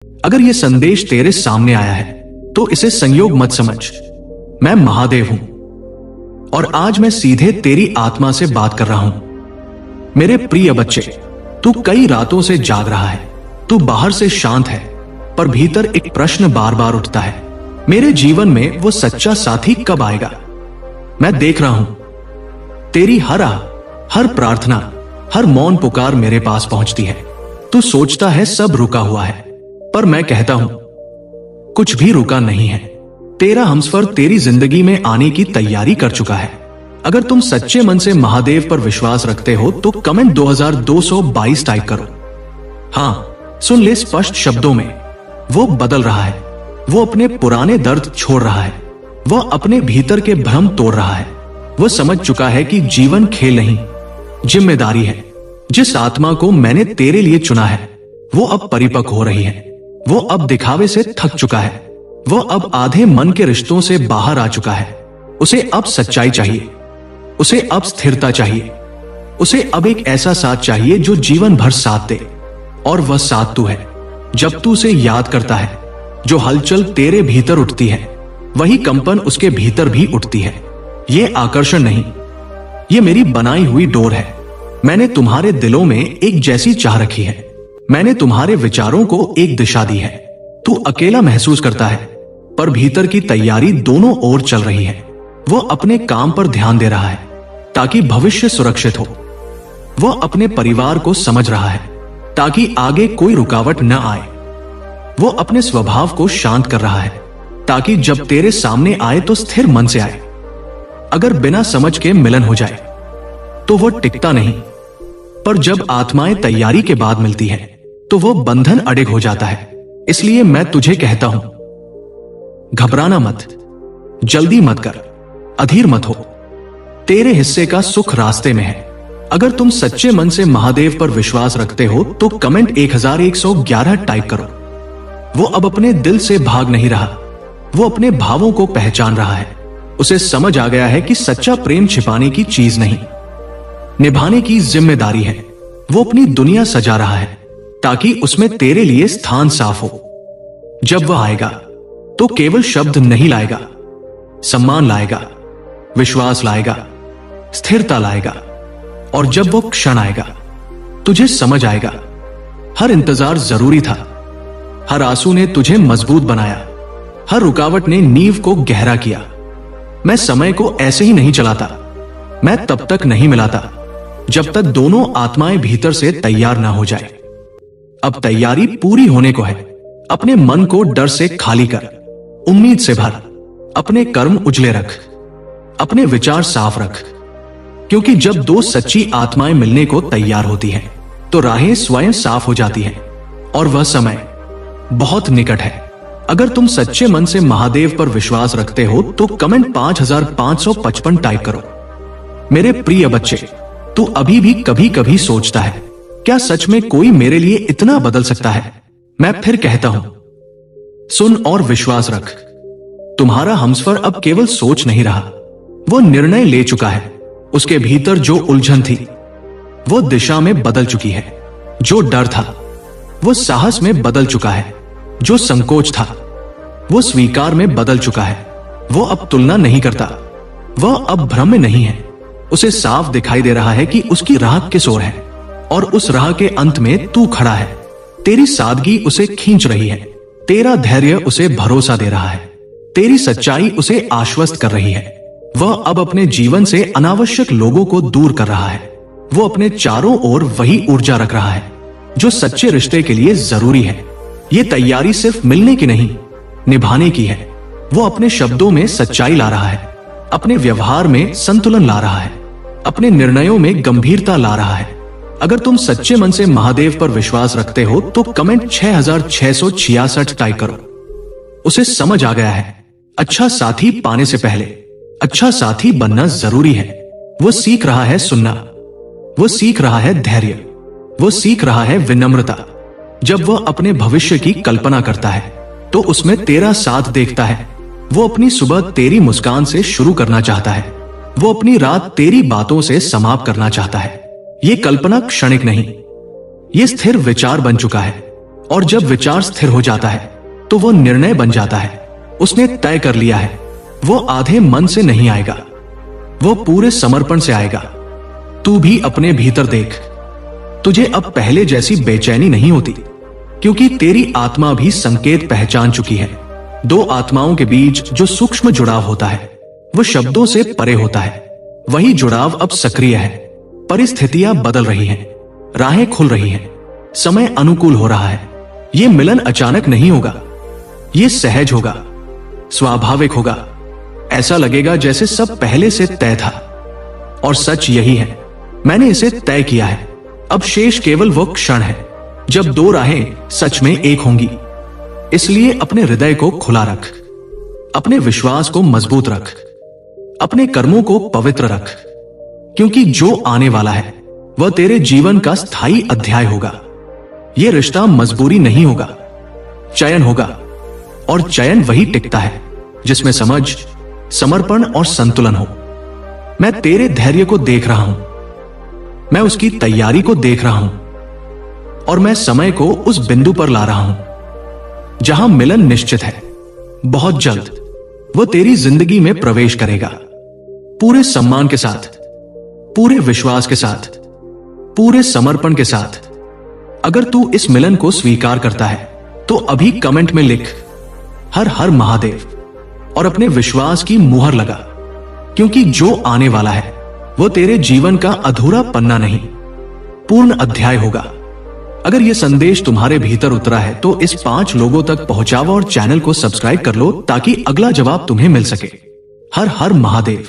अगर ये संदेश तेरे सामने आया है तो इसे संयोग मत समझ। मैं महादेव हूं और आज मैं सीधे तेरी आत्मा से बात कर रहा हूं। मेरे प्रिय बच्चे, तू कई रातों से जाग रहा है। तू बाहर से शांत है, पर भीतर एक प्रश्न बार बार उठता है, मेरे जीवन में वो सच्चा साथी कब आएगा? मैं देख रहा हूं तेरी हर प्रार्थना, हर मौन पुकार मेरे पास पहुंचती है। तू सोचता है सब रुका हुआ है, पर मैं कहता हूं कुछ भी रुका नहीं है। तेरा हमसफर तेरी जिंदगी में आने की तैयारी कर चुका है। अगर तुम सच्चे मन से महादेव पर विश्वास रखते हो तो कमेंट 2222 टाइप करो। हां, सुन ले स्पष्ट शब्दों में, वो बदल रहा है। वो अपने पुराने दर्द छोड़ रहा है। वो अपने भीतर के भ्रम तोड़ रहा है। वो समझ चुका है कि जीवन खेल नहीं, जिम्मेदारी है। जिस आत्मा को मैंने तेरे लिए चुना है वो अब परिपक्व हो रही है। वो अब दिखावे से थक चुका है। वो अब आधे मन के रिश्तों से बाहर आ चुका है। उसे अब सच्चाई चाहिए, उसे अब स्थिरता चाहिए, उसे अब एक ऐसा साथ चाहिए जो जीवन भर साथ दे। और वह साथ तू है। जब तू उसे याद करता है, जो हलचल तेरे भीतर उठती है वही कंपन उसके भीतर भी उठती है। ये आकर्षण नहीं, ये मेरी बनाई हुई डोर है। मैंने तुम्हारे दिलों में एक जैसी चाह रखी है। मैंने तुम्हारे विचारों को एक दिशा दी है। तू अकेला महसूस करता है, पर भीतर की तैयारी दोनों ओर चल रही है। वो अपने काम पर ध्यान दे रहा है ताकि भविष्य सुरक्षित हो। वो अपने परिवार को समझ रहा है ताकि आगे कोई रुकावट न आए। वो अपने स्वभाव को शांत कर रहा है ताकि जब तेरे सामने आए तो स्थिर मन से आए। अगर बिना समझ के मिलन हो जाए तो वो टिकता नहीं, पर जब आत्माएं तैयारी के बाद मिलती है तो वो बंधन अडिग हो जाता है। इसलिए मैं तुझे कहता हूं, घबराना मत, जल्दी मत कर, अधीर मत हो। तेरे हिस्से का सुख रास्ते में है। अगर तुम सच्चे मन से महादेव पर विश्वास रखते हो तो कमेंट 1111 टाइप करो। वो अब अपने दिल से भाग नहीं रहा। वो अपने भावों को पहचान रहा है। उसे समझ आ गया है कि सच्चा प्रेम छिपाने की चीज नहीं, निभाने की जिम्मेदारी है। वो अपनी दुनिया सजा रहा है ताकि उसमें तेरे लिए स्थान साफ हो। जब वह आएगा तो केवल शब्द नहीं लाएगा, सम्मान लाएगा, विश्वास लाएगा, स्थिरता लाएगा। और जब वो क्षण आएगा तुझे समझ आएगा, हर इंतजार जरूरी था। हर आंसू ने तुझे मजबूत बनाया। हर रुकावट ने नींव को गहरा किया। मैं समय को ऐसे ही नहीं चलाता। मैं तब तक नहीं मिलाता जब तक दोनों आत्माएं भीतर से तैयार ना हो जाए। अब तैयारी पूरी होने को है। अपने मन को डर से खाली कर, उम्मीद से भर, अपने कर्म उजले रख, अपने विचार साफ रख। क्योंकि जब दो सच्ची आत्माएं मिलने को तैयार होती हैं तो राहें स्वयं साफ हो जाती हैं और वह समय बहुत निकट है। अगर तुम सच्चे मन से महादेव पर विश्वास रखते हो तो कमेंट 5555 टाइप करो। मेरे प्रिय बच्चे, तू अभी भी कभी कभी सोचता है, क्या सच में कोई मेरे लिए इतना बदल सकता है? मैं फिर कहता हूं, सुन और विश्वास रख। तुम्हारा हमसफर अब केवल सोच नहीं रहा, वो निर्णय ले चुका है। उसके भीतर जो उलझन थी वो दिशा में बदल चुकी है। जो डर था वो साहस में बदल चुका है। जो संकोच था वो स्वीकार में बदल चुका है। वो अब तुलना नहीं करता, वह अब भ्रम में नहीं है। उसे साफ दिखाई दे रहा है कि उसकी राह किस ओर है और उस राह के अंत में तू खड़ा है। तेरी सादगी उसे खींच रही है। तेरा धैर्य उसे भरोसा दे रहा है। तेरी सच्चाई उसे आश्वस्त कर रही है। वह अब अपने जीवन से अनावश्यक लोगों को दूर कर रहा है। वो अपने चारों ओर वही ऊर्जा रख रहा है जो सच्चे रिश्ते के लिए जरूरी है। ये तैयारी सिर्फ मिलने की नहीं, निभाने की है। वो अपने शब्दों में सच्चाई ला रहा है, अपने व्यवहार में संतुलन ला रहा है, अपने निर्णयों में गंभीरता ला रहा है। अगर तुम सच्चे मन से महादेव पर विश्वास रखते हो तो कमेंट 6666 टाइप करो। उसे समझ आ गया है, अच्छा साथी पाने से पहले अच्छा साथी बनना जरूरी है। वो सीख रहा है सुनना, वो सीख रहा है धैर्य, वो सीख रहा है विनम्रता। जब वह अपने भविष्य की कल्पना करता है तो उसमें तेरा साथ देखता है। वो अपनी सुबह तेरी मुस्कान से शुरू करना चाहता है। वो अपनी रात तेरी बातों से समाप्त करना चाहता है। ये कल्पना क्षणिक नहीं, ये स्थिर विचार बन चुका है और जब विचार स्थिर हो जाता है तो वो निर्णय बन जाता है। उसने तय कर लिया है, वो आधे मन से नहीं आएगा, वो पूरे समर्पण से आएगा। तू भी अपने भीतर देख, तुझे अब पहले जैसी बेचैनी नहीं होती, क्योंकि तेरी आत्मा भी संकेत पहचान चुकी है। दो आत्माओं के बीच जो सूक्ष्म जुड़ाव होता है वो शब्दों से परे होता है। वही जुड़ाव अब सक्रिय है। परिस्थितियां बदल रही हैं, राहें खुल रही हैं, समय अनुकूल हो रहा है। ये मिलन अचानक नहीं होगा, ये सहज होगा, स्वाभाविक होगा। ऐसा लगेगा जैसे सब पहले से तय था। और सच यही है, मैंने इसे तय किया है। अब शेष केवल वो क्षण है जब दो राहें सच में एक होंगी। इसलिए अपने हृदय को खुला रख, अपने विश्वास को मजबूत रख, अपने कर्मों को पवित्र रख, क्योंकि जो आने वाला है वह तेरे जीवन का स्थायी अध्याय होगा। यह रिश्ता मजबूरी नहीं होगा, चयन होगा। और चयन वही टिकता है जिसमें समझ, समर्पण और संतुलन हो। मैं तेरे धैर्य को देख रहा हूं, मैं उसकी तैयारी को देख रहा हूं, और मैं समय को उस बिंदु पर ला रहा हूं जहां मिलन निश्चित है। बहुत जल्द वो तेरी जिंदगी में प्रवेश करेगा, पूरे सम्मान के साथ, पूरे विश्वास के साथ, पूरे समर्पण के साथ। अगर तू इस मिलन को स्वीकार करता है तो अभी कमेंट में लिख हर हर महादेव और अपने विश्वास की मुहर लगा, क्योंकि जो आने वाला है वो तेरे जीवन का अधूरा पन्ना नहीं, पूर्ण अध्याय होगा। अगर यह संदेश तुम्हारे भीतर उतरा है तो इस 5 लोगों तक पहुंचाओ और चैनल को सब्सक्राइब कर लो ताकि अगला जवाब तुम्हें मिल सके। हर हर महादेव।